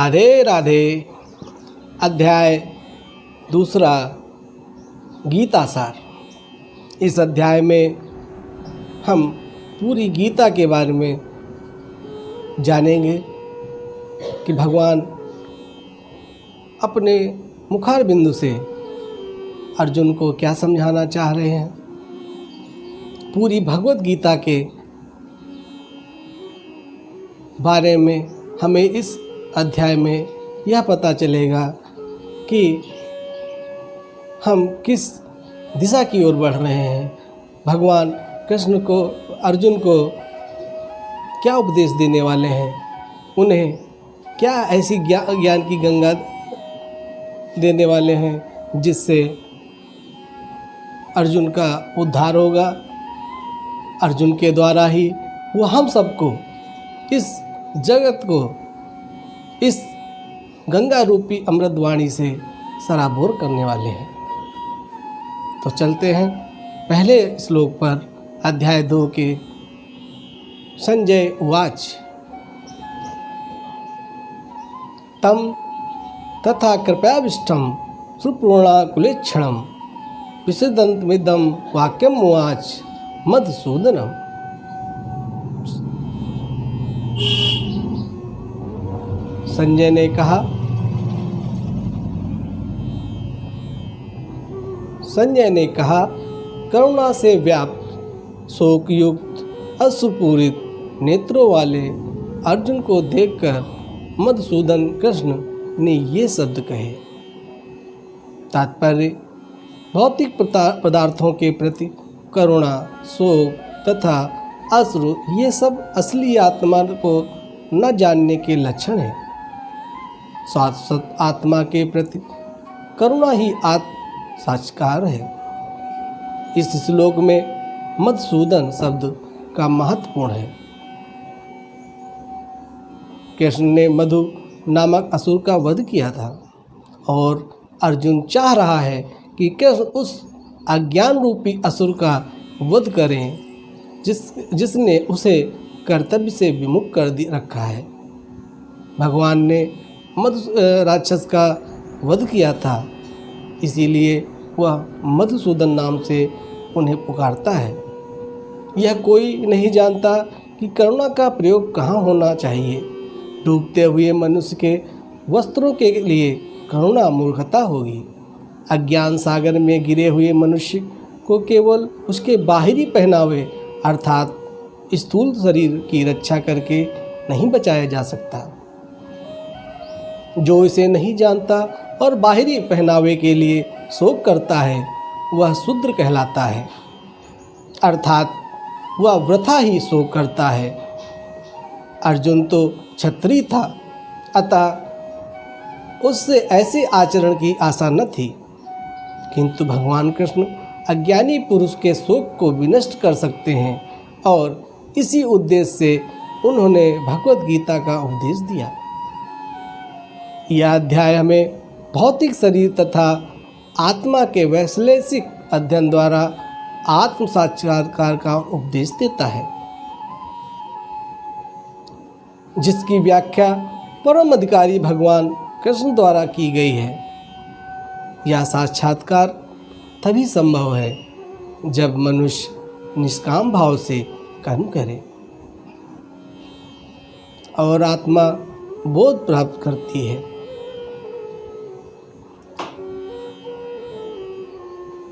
राधे राधे। अध्याय दूसरा, गीता सार। इस अध्याय में हम पूरी गीता के बारे में जानेंगे कि भगवान अपने मुखार बिंदु से अर्जुन को क्या समझाना चाह रहे हैं। पूरी भगवत गीता के बारे में हमें इस अध्याय में यह पता चलेगा कि हम किस दिशा की ओर बढ़ रहे हैं। भगवान कृष्ण को अर्जुन को क्या उपदेश देने वाले हैं, उन्हें क्या ऐसी ज्ञान की गंगा देने वाले हैं जिससे अर्जुन का उद्धार होगा। अर्जुन के द्वारा ही वो हम सबको, इस जगत को, इस गंगा रूपी अमृतवाणी से सराबोर करने वाले हैं। तो चलते हैं पहले श्लोक पर, अध्याय 2 के। संजय उवाच तम तथा कृपयाविष्टम सुपूर्णाकुलेक्षणम विषदन्तमिदं वाक्यम उवाच मधुसूदनम। संजय ने कहा, करुणा से व्याप्त शोकयुक्त अश्रुपूरित नेत्रों वाले अर्जुन को देखकर मधुसूदन कृष्ण ने ये शब्द कहे। तात्पर्य, भौतिक पदार्थों के प्रति करुणा, शोक तथा अश्रु ये सब असली आत्मा को न जानने के लक्षण हैं। शाश्वत आत्मा के प्रति करुणा ही साक्षात्कार है। इस श्लोक में मधुसूदन शब्द का महत्वपूर्ण है। कृष्ण ने मधु नामक असुर का वध किया था और अर्जुन चाह रहा है कि कृष्ण उस अज्ञान रूपी असुर का वध करें जिसने उसे कर्तव्य से विमुख कर रखा है। भगवान ने मधु राक्षस का वध किया था, इसीलिए वह मधुसूदन नाम से उन्हें पुकारता है। यह कोई नहीं जानता कि करुणा का प्रयोग कहाँ होना चाहिए। डूबते हुए मनुष्य के वस्त्रों के लिए करुणा मूर्खता होगी। अज्ञान सागर में गिरे हुए मनुष्य को केवल उसके बाहरी पहनावे अर्थात स्थूल शरीर की रक्षा करके नहीं बचाया जा सकता। जो इसे नहीं जानता और बाहरी पहनावे के लिए शोक करता है वह शूद्र कहलाता है, अर्थात वह वृथा ही शोक करता है। अर्जुन तो क्षत्रिय था, अतः उससे ऐसे आचरण की आशा न थी, किंतु भगवान कृष्ण अज्ञानी पुरुष के शोक को विनष्ट कर सकते हैं और इसी उद्देश्य से उन्होंने भगवत गीता का उपदेश दिया। यह अध्याय हमें भौतिक शरीर तथा आत्मा के वैश्लेषिक अध्ययन द्वारा आत्म साक्षात्कार का उपदेश देता है, जिसकी व्याख्या परम अधिकारी भगवान कृष्ण द्वारा की गई है। यह साक्षात्कार तभी संभव है जब मनुष्य निष्काम भाव से कर्म करे और आत्मा बोध प्राप्त करती है।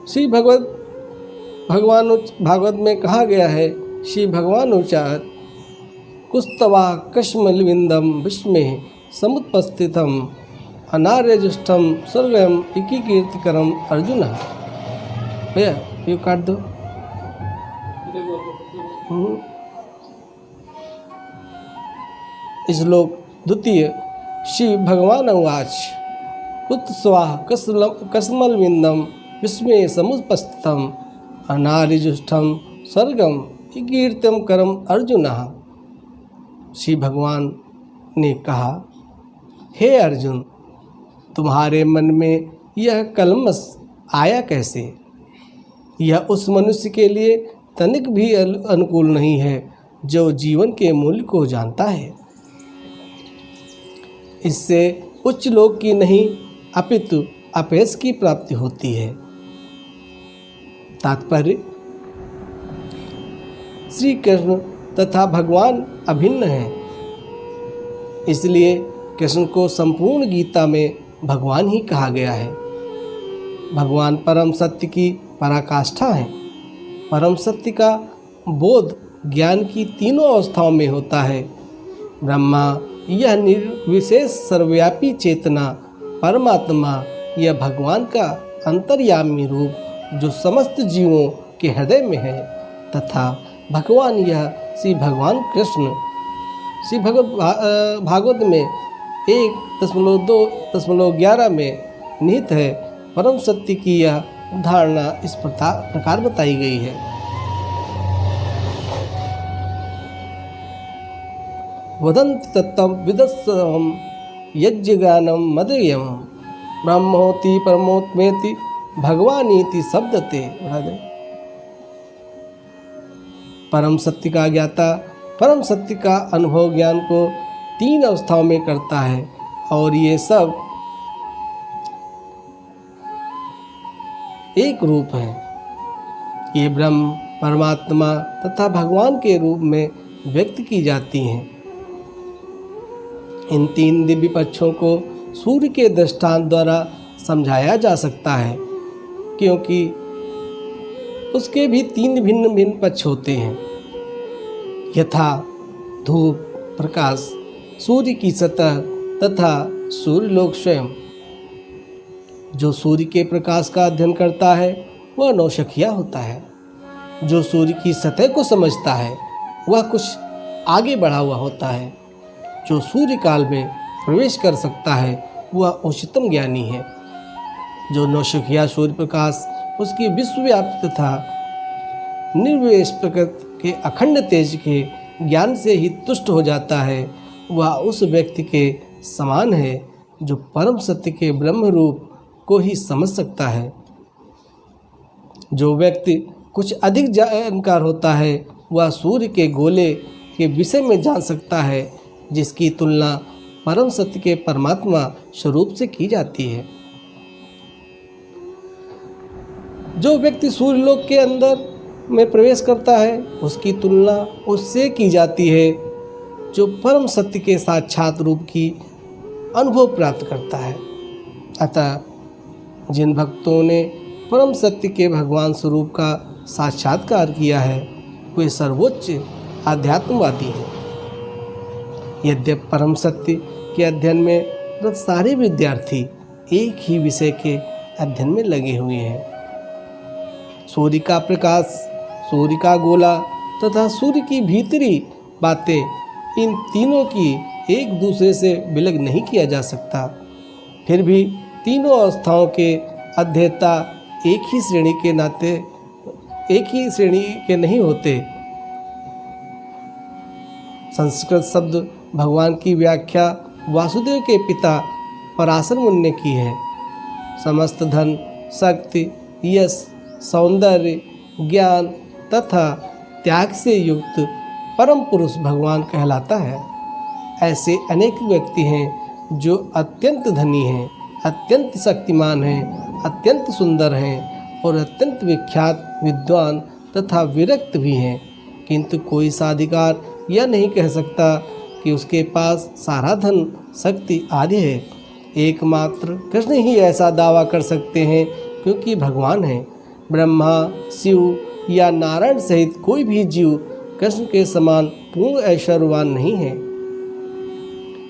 श्री भागवत में कहा गया है, श्री भगवान उचार कुस्तवा कश्मलविंदम विस्मे समुत्पस्थितम अनार्यजुष्टम स्वर्गम एकीकीर्तिकरम अर्जुन। भैया ये काट दो। श्लोक द्वितीय। श्री भगवान उवाच कुत्स्वा कस्मलविंदम विस्मे समुपस्थितम अनार्यजुष्टम स्वर्गम कीर्तिम करम अर्जुन। श्री भगवान ने कहा, हे अर्जुन, तुम्हारे मन में यह कलमश आया कैसे? यह उस मनुष्य के लिए तनिक भी अनुकूल नहीं है जो जीवन के मूल्य को जानता है। इससे उच्च लोक की नहीं अपितु अपेस की प्राप्ति होती है। तात्पर्य, श्री कृष्ण तथा भगवान अभिन्न हैं, इसलिए कृष्ण को संपूर्ण गीता में भगवान ही कहा गया है। भगवान परम सत्य की पराकाष्ठा है। परम सत्य का बोध ज्ञान की तीनों अवस्थाओं में होता है। ब्रह्मा यह निर्विशेष सर्वव्यापी चेतना, परमात्मा यह भगवान का अंतर्यामी रूप जो समस्त जीवों के हृदय में है, तथा भगवान यह श्री भगवान कृष्ण श्री भागवत में 1.2.11 में निहित है। परम सत्य की यह धारणा इस प्रकार बताई गई है। वदन्ति तत्त्वं विदस्सहं यज्ञगानं मदेयं ब्रह्मोति परमोत्मेति भगवानीति शब्दते। परम सत्य का ज्ञाता परम सत्य का अनुभव ज्ञान को 3 अवस्थाओं में करता है, और ये सब एक रूप है। ये ब्रह्म, परमात्मा तथा भगवान के रूप में व्यक्त की जाती हैं। इन 3 दिव्य पक्षों को सूर्य के दृष्टांत द्वारा समझाया जा सकता है, क्योंकि उसके भी 3 भिन्न भिन्न पक्ष होते हैं। यथा धूप प्रकाश, सूर्य की सतह तथा सूर्यलोक स्वयं। जो सूर्य के प्रकाश का अध्ययन करता है वह नौशखिया होता है। जो सूर्य की सतह को समझता है वह कुछ आगे बढ़ा हुआ होता है। जो सूर्य काल में प्रवेश कर सकता है वह उच्चतम ज्ञानी है। जो नौशखिया सूर्य प्रकाश उसकी विश्वव्यापी तथा निर्विशेष प्रकृति के अखंड तेज के ज्ञान से ही तुष्ट हो जाता है, वह उस व्यक्ति के समान है जो परम सत्य के ब्रह्म रूप को ही समझ सकता है। जो व्यक्ति कुछ अधिक जानकार होता है वह सूर्य के गोले के विषय में जान सकता है, जिसकी तुलना परम सत्य के परमात्मा स्वरूप से की जाती है। जो व्यक्ति सूर्यलोक के अंदर में प्रवेश करता है उसकी तुलना उससे की जाती है जो परम सत्य के साक्षात रूप की अनुभव प्राप्त करता है। अतः जिन भक्तों ने परम सत्य के भगवान स्वरूप का साक्षात्कार किया है वे सर्वोच्च आध्यात्मवादी हैं। यद्यपि परम सत्य के अध्ययन में सारे विद्यार्थी एक ही विषय के अध्ययन में लगे हुए हैं। सूर्य का प्रकाश, सूर्य का गोला तथा सूर्य की भीतरी बातें, इन तीनों की एक दूसरे से विलग नहीं किया जा सकता। फिर भी तीनों अवस्थाओं के अध्येता एक ही श्रेणी के नहीं होते। संस्कृत शब्द भगवान की व्याख्या वासुदेव के पिता पराशर मुनि ने की है। समस्त धन, शक्ति, यश, सौंदर्य, ज्ञान तथा त्याग से युक्त परम पुरुष भगवान कहलाता है। ऐसे अनेक व्यक्ति हैं जो अत्यंत धनी हैं, अत्यंत शक्तिमान हैं, अत्यंत सुंदर हैं और अत्यंत विख्यात विद्वान तथा विरक्त भी हैं, किंतु कोई साधिकार यह नहीं कह सकता कि उसके पास सारा धन, शक्ति आदि है। एकमात्र कृष्ण ही ऐसा दावा कर सकते हैं, क्योंकि भगवान हैं। ब्रह्मा, शिव या नारायण सहित कोई भी जीव कृष्ण के समान पूर्ण ऐश्वर्यवान नहीं है।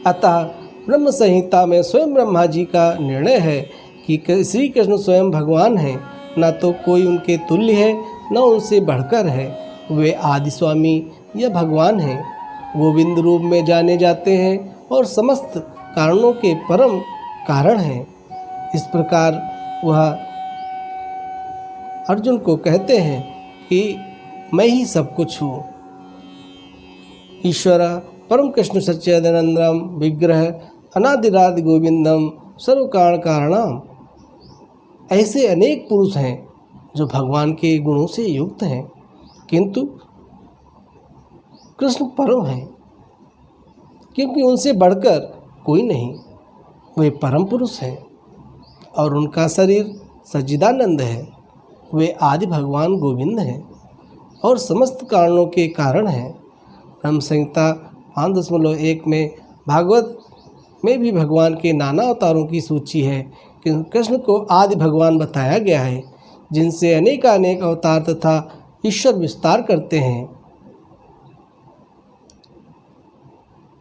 अतः ब्रह्म संहिता में स्वयं ब्रह्मा जी का निर्णय है कि श्री कृष्ण स्वयं भगवान हैं, न तो कोई उनके तुल्य है न उनसे बढ़कर है। वे आदि स्वामी या भगवान हैं, गोविंद रूप में जाने जाते हैं और समस्त कारणों के परम कारण हैं। इस प्रकार वह अर्जुन को कहते हैं कि मैं ही सब कुछ हूँ। ईश्वर परम कृष्ण सच्चिदानंदम विग्रह अनादिरादि गोविंदम सर्व कारण कारणम। ऐसे अनेक पुरुष हैं जो भगवान के गुणों से युक्त हैं, किंतु कृष्ण परम हैं, क्योंकि उनसे बढ़कर कोई नहीं। वे परम पुरुष हैं और उनका शरीर सच्चिदानंद है। वे आदि भगवान गोविंद हैं और समस्त कारणों के कारण हैं। ब्रह्म संहिता 5.1 में भागवत में भी भगवान के नाना अवतारों की सूची है कि कृष्ण को आदि भगवान बताया गया है, जिनसे अनेक अवतार तथा ईश्वर विस्तार करते हैं।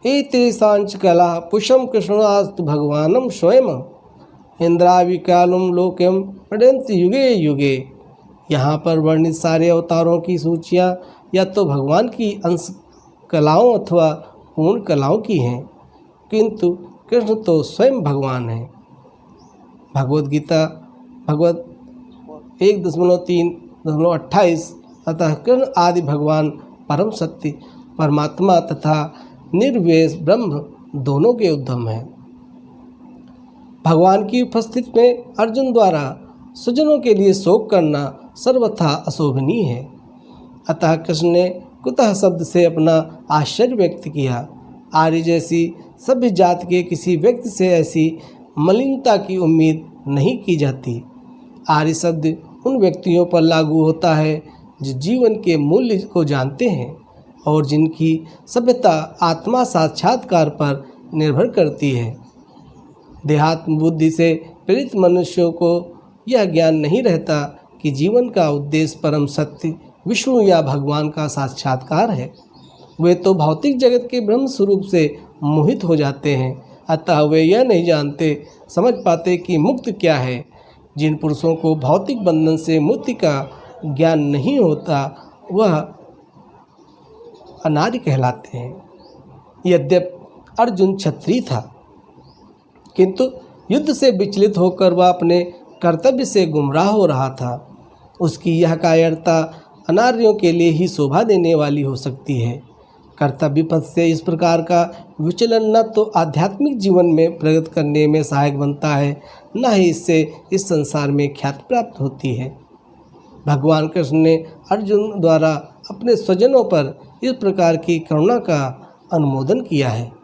एतेषांच कला पुषम कृष्णास्तु भगवानम स्वयं इंद्राविकालम लोकम पठन्ति युगे युगे। यहाँ पर वर्णित सारे अवतारों की सूचियाँ या तो भगवान की अंश कलाओं अथवा पूर्ण कलाओं की हैं, किंतु कृष्ण तो स्वयं भगवान हैं। भगवद गीता भगवत 1.3.28 अतः कृष्ण आदि भगवान परम सत्य परमात्मा तथा निर्वेश ब्रह्म दोनों के उद्गम हैं। भगवान की उपस्थिति में अर्जुन द्वारा स्वजनों के लिए शोक करना सर्वथा अशोभनीय है। अतः कृष्ण ने कुतः शब्द से अपना आश्चर्य व्यक्त किया। आर्य जैसी सभ्य जाति के किसी व्यक्ति से ऐसी मलिनता की उम्मीद नहीं की जाती। आर्य शब्द उन व्यक्तियों पर लागू होता है जो जीवन के मूल्य को जानते हैं और जिनकी सभ्यता आत्मा साक्षात्कार पर निर्भर करती है। देहात्म बुद्धि से प्रेरित मनुष्यों को यह ज्ञान नहीं रहता कि जीवन का उद्देश्य परम सत्य विष्णु या भगवान का साक्षात्कार है। वे तो भौतिक जगत के ब्रह्म स्वरूप से मोहित हो जाते हैं। अतः वे यह नहीं जानते समझ पाते कि मुक्त क्या है। जिन पुरुषों को भौतिक बंधन से मुक्ति का ज्ञान नहीं होता वह अनार्य कहलाते हैं। यद्यपि अर्जुन क्षत्रिय था, किंतु युद्ध से विचलित होकर वह अपने कर्तव्य से गुमराह हो रहा था। उसकी यह कायरता अनार्यों के लिए ही शोभा देने वाली हो सकती है। कर्तव्य पथ से इस प्रकार का विचलन न तो आध्यात्मिक जीवन में प्रगति करने में सहायक बनता है, न ही इससे इस संसार में ख्याति प्राप्त होती है। भगवान कृष्ण ने अर्जुन द्वारा अपने स्वजनों पर इस प्रकार की करुणा का अनुमोदन किया है।